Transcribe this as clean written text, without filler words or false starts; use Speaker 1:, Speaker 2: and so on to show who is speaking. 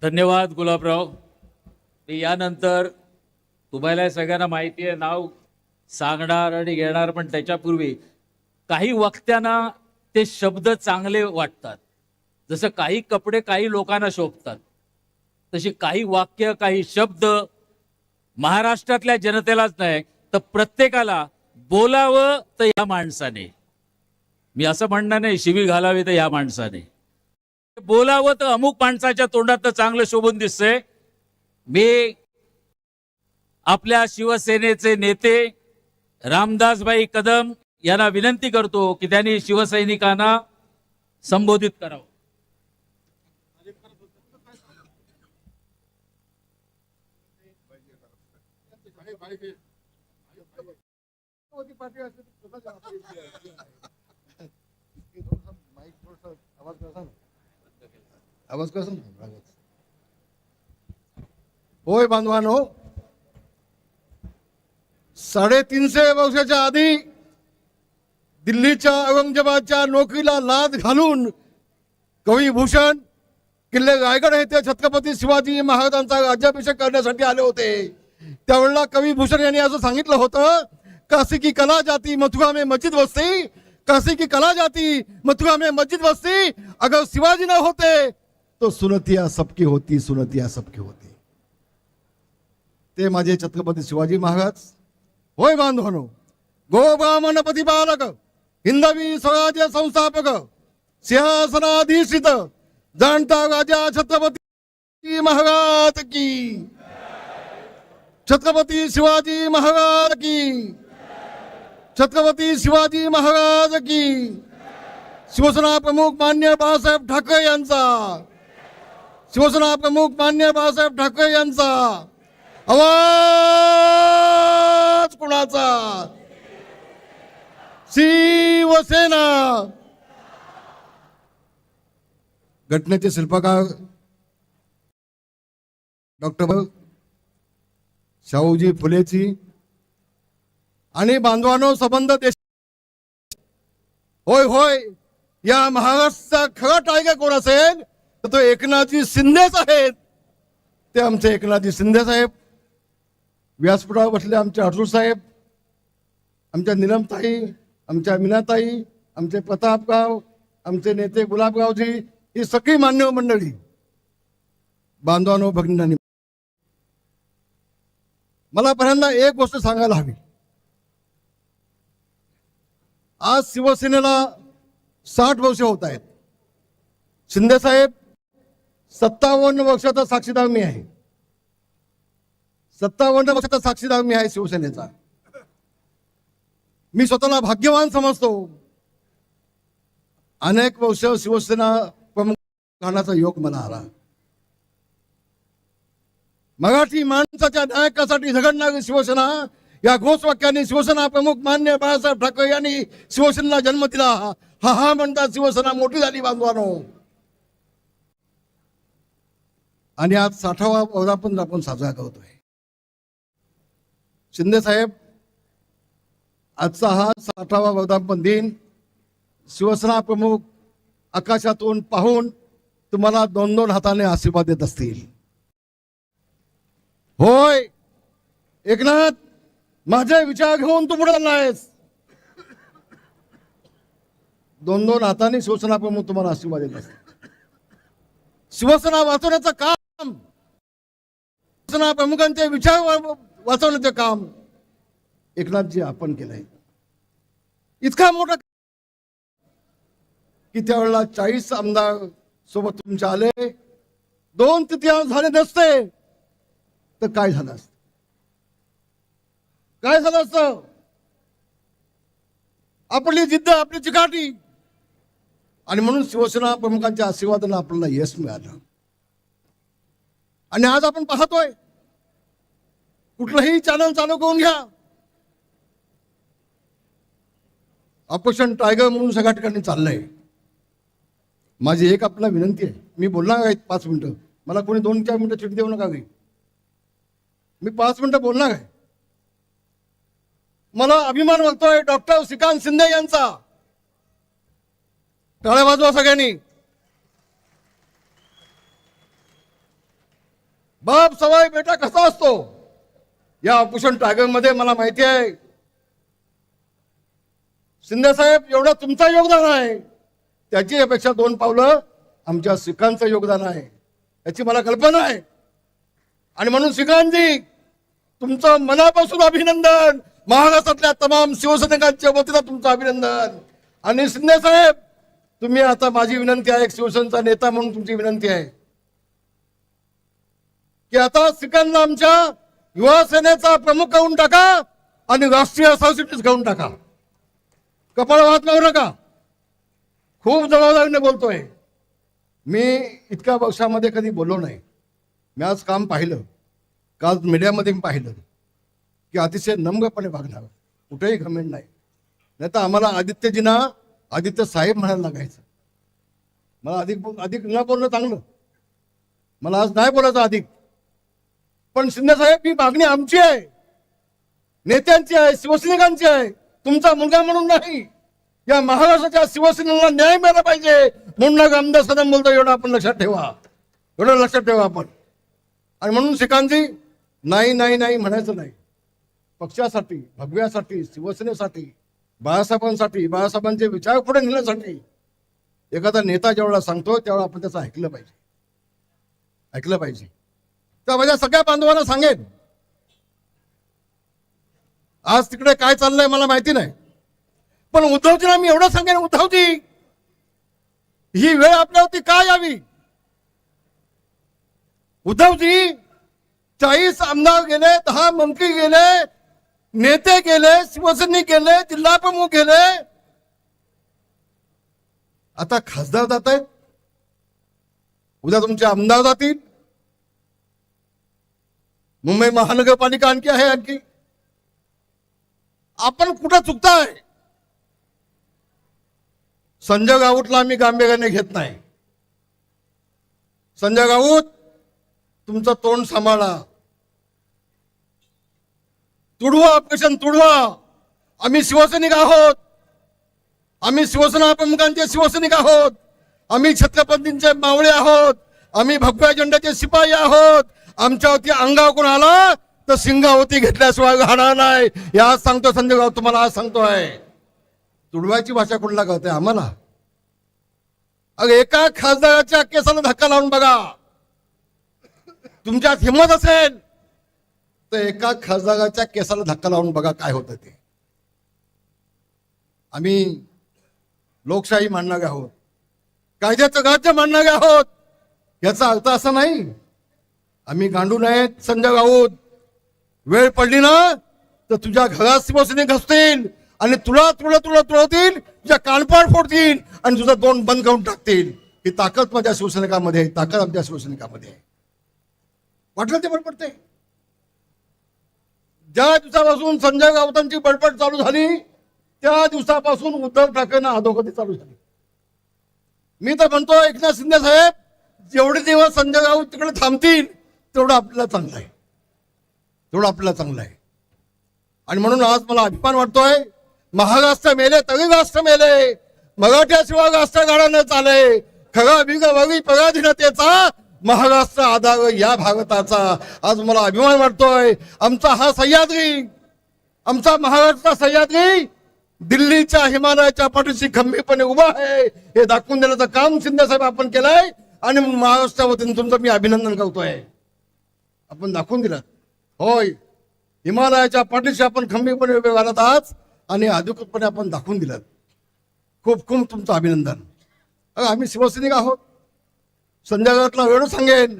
Speaker 1: धन्यवाद गुलाबराव. मी यानंतर तुम्हाला सगळ्यांना माहिती आहे नाव सांगणार आणि घेणार, पण त्याच्यापूर्वी काही वक्त्यांना ते शब्द चांगले वाटतात. जसं काही कपडे काही लोकांना शोभतात, तशी काही वाक्य काही शब्द महाराष्ट्रातल्या जनतेलाच नाही तर प्रत्येकाला बोलावं तर या माणसाने. मी असं म्हणणार नाही शिवी घालावी तर या माणसाने बोलावं तर अमुक माणसाच्या तोंडात तर चांगलं शोभून दिसतंय. मी आपल्या शिवसेनेचे नेते रामदासभाई कदम यांना विनंती करतो की त्यांनी शिवसैनिकांना संबोधित करावं.
Speaker 2: आवाज कसा होय बांधवानो, 350 वर्षाच्या आधी दिल्लीच्या औरंगजेबाच्या नोकरीला लाद घालून कवी भूषण किल्ले रायगड येथे छत्रपती शिवाजी महाराजांचा राज्याभिषेक करण्यासाठी आले होते. त्यावेळेला कवी भूषण यांनी असं सांगितलं होतं, काशी की कला जाती मथुरा में मस्जिद बसती, काशी की कला जाती मथुरा में मस्जिद बसती, अगर शिवाजी न होते तो सुनतिया सबकी होती, सुनतिया सबकी होती. ते माझे छत्रपती शिवाजी महाराज. होय बांधवानो, गो ब्राह्मण प्रतिपालक, हिंदवी स्वराज्य संस्थापक, सिंहासनाधीशित जाणता राजा छत्रपती महाराज की, छत्रपती शिवाजी महाराज की, छत्रपती शिवाजी महाराज की. शिवसेना प्रमुख मान्य बाळासाहेब ठाकरे यांचा, शिवसेना प्रमुख मान्य बाळासाहेब ठाकरे यांचा आवाज कुणाचा? शिवसेना. घटनेचे शिल्पकार डॉक्टर शाहूजी फुलेची आणि बांधवानो संबंध देश. होय होय, या महाराष्ट्राचा खरा टायगर कोण असेल तर तो एकनाथजी शिंदेच आहेत. ते आमचे एकनाथजी शिंदे साहेब. व्यासपीठावर बसले आमचे अटूल साहेब, आमच्या नीलमताई, आमच्या मीनाताई, आमचे प्रतापराव, आमचे नेते गुलाबरावजी, ही सगळी मान्य मंडळी. बांधवांनो भगिनींनी, मला पहिल्यांदा एक गोष्ट सांगायला हवी. आज शिवसेनेला 60 वर्ष होत आहेत. शिंदे साहेब 57 वर्षाचा साक्षीदार मी आहे. 57 वर्षाचा साक्षीदार मी आहे शिवसेनेचा. मी स्वतःला भाग्यवान समजतो. अनेक वर्ष शिवसेना प्रमुख राहण्याचा योग मला आला. मराठी माणसाच्या नायकासाठी झगडणारी शिवसेना या घोषवाक्याने शिवसेना प्रमुख मान्य बाळासाहेब ठाकरे यांनी शिवसेनेला जन्म दिला. हा हा म्हणतात शिवसेना मोठी झाली बांधवानो. आणि आज 60वा वर्धापन आपण साजरा करतोय. शिंदे साहेब, आजचा हा 60वा वर्धापन दिन शिवसेना प्रमुख आकाशातून पाहून तुम्हाला 2-2 हाताने आशीर्वाद देत असतील. होय एकनाथ, माझे विचार घेऊन तू पुढे चाललायस. 2-2 हाताने शिवसेना प्रमुख तुम्हाला आशीर्वाद देत असतील. शिवसेना वाचवण्याचं काम, शिवसेना प्रमुखांचे विचार वाचवण्याचे काम एकनाथजी आपण केलंय. इतका मोठा की त्यावेळेला 40 आमदार सोबत तुमच्या आले, 2/3 झाले नसते तर काय झालं असतं? काय झालं असतं? आपली जिद्द, आपली चिकाटी, आणि म्हणून शिवसेना प्रमुखांच्या आशीर्वादाने आपल्याला यश मिळालं. आणि आज आपण पाहतोय, कुठलंही चॅनल चालू करून घ्या, ऑपरेशन टायगर म्हणून सगळ्या ठिकाणी चाललंय. माझी एक आपल्याला विनंती आहे, मी बोलणार आहे 5 मिनिटं, मला कोणी 2-4 मिनिटं चिठी देऊ नका. मी 5 मिनिटं बोलणार आहे. मला अभिमान वाटतोय डॉक्टर श्रीकांत शिंदे यांचा. टाळ्या वाजवा सगळ्यांनी. बाप सवाय बेटा कसा असतो, या ऑपरेशन टायगर मध्ये मला माहिती आहे. शिंदे साहेब एवढं तुमचं योगदान आहे, त्याची अपेक्षा 2 पावलं आमच्या सिखांचं योगदान आहे, याची मला कल्पना आहे. आणि म्हणून सिखांजी तुमचं मनापासून अभिनंदन, महाराष्ट्रातल्या तमाम शिवसैनिकांच्या वतीनं तुमचं अभिनंदन. आणि शिंदे साहेब तुम्ही आता, माझी विनंती आहे, एक शिवसेनेचा नेता म्हणून तुमची विनंती आहे की आता सिखांना आमच्या युवा सेनेचा प्रमुख करून टाका आणि राष्ट्रीय सरचिटणीस करून टाका. कपाळ वाहत लावू नका. खूप जबाबदारीने बोलतोय मी. इतक्या वर्षामध्ये कधी बोललो नाही. मी आज काम पाहिलं, काल मीडियामध्ये मी पाहिलं की अतिशय नम्रपणे वागणार, कुठेही घमेंड नाही. नाही तर आम्हाला आदित्यजींना आदित्य साहेब म्हणायला लागायचं. मला अधिक न बोलणं चांगलं, मला आज नाही बोलायचं अधिक. पण शिंदे साहेब ही मागणी आमची आहे, नेत्यांची आहे, शिवसैनिकांची आहे, तुमचा मुलगा म्हणून नाही. या महाराष्ट्राच्या शिवसेनेला न्याय मिळाला पाहिजे म्हणून आमदार सदन बोलतो. एवढं आपण लक्षात ठेवा, एवढं लक्षात ठेवा आपण. आणि म्हणून शिखांजी नाही नाही नाही म्हणायचं नाही. पक्षासाठी, भगव्यासाठी, शिवसेनेसाठी, बाळासाहेबांसाठी, बाळासाहेबांचे विचार पुढे नेण्यासाठी एखादा नेता जेवढा सांगतो तेवढा आपण त्याचं ऐकलं पाहिजे, ऐकलं पाहिजे. तर माझ्या सगळ्या बांधवांना सांगेन, आज तिकडे काय चाललंय मला माहिती नाही, पण उद्धवजींना मी एवढं सांगेन, उद्धवजी ही वेळ आपल्यावरती का यावी? उद्धवजी 40 आमदार गेले, 10 मंत्री गेले, नेते गेले, शिवसैनिक गेले, जिल्हा प्रमुख गेले, आता खासदार जात आहेत, उद्या तुमचे आमदार जातील, मुंबई महानगरपालिका आणखी आहे. आणखी आपण कुठं चुकताय? संजय राऊतला आम्ही गांभीर्याने घेत नाही. संजय राऊत तुमचं तोंड सांभाळा, तुडवा ऑपरेशन तुडवा. आम्ही शिवसैनिक आहोत, आम्ही शिवसेना प्रमुखांचे शिवसैनिक आहोत, आम्ही छत्रपतींचे मावळे आहोत, आम्ही भगव्या झेंड्याचे शिपाई आहोत. आमच्यावरती अंगावर कोण आला तर सिंगावती घेतल्याशिवाय राहणार नाही. हे आज सांगतो संजय राऊत, तुम्हाला आज सांगतोय. तुडवायची भाषा कुठला कळते आम्हाला? अगं एका खासदाराच्या केसाला धक्का लावून बघा, तुमच्यात हिंमत असेल तर एका खासदाराच्या केसाला धक्का लावून बघा काय होतं ते. आम्ही लोकशाही मानणारे आहोत, कायद्याचं राज्य मानणारे आहोत. याचा अर्थ असा नाही आम्ही गांडू नाहीत. संजय राऊत, वेळ पडली ना तर तुझ्या घरात शिवसैनिक घुसतील आणि तुला तुला तुला तुळवतील, तुझ्या कानपाड फोडतील आणि तुझं तोंड बंद करून टाकतील. ही ताकद माझ्या शिवसैनिकामध्ये आहे, ताकद आमच्या शिवसैनिकामध्ये आहे. वाटलं ते बडबडते. ज्या दिवसापासून संजय राऊतांची बडबड चालू झाली त्या दिवसापासून उद्धव ठाकरेंना अधोगती चालू झाली. मी तर म्हणतो एकनाथ शिंदे साहेब, जेवढे दिवस संजय राऊत तिकडे थांबतील तेवढं आपल्याला चांगलं आहे, तेवढं आपल्याला चांगलं आहे. आणि म्हणून आज मला अभिमान वाटतोय, महाराष्ट्र मेले तरी राष्ट्र मेले, मराठ्याशिवाय राष्ट्र गाडा न चाले, खरा बिग वरी पराधीनतेचा महाराष्ट्र आधार या भारताचा. आज मला अभिमान वाटतोय. आमचा हा सह्याद्री, आमचा महाराष्ट्र सह्याद्री दिल्लीच्या हिमालयाच्या पाठीशी खंबीरपणे उभा आहे हे दाखवून देण्याचं काम शिंदे साहेब आपण केलंय. आणि महाराष्ट्र वतीने तुमचं मी अभिनंदन करतोय. आपण दाखवून दिलं, होय हिमालयाच्या पाठीशी आपण खंबीरपणे उभे राहत आहात आणि अधिकृतपणे आपण दाखवून दिलं. खूप खूप तुमचं अभिनंदन. आम्ही शिवसैनिक आहोत. संजय राऊतला एवढं सांगेन,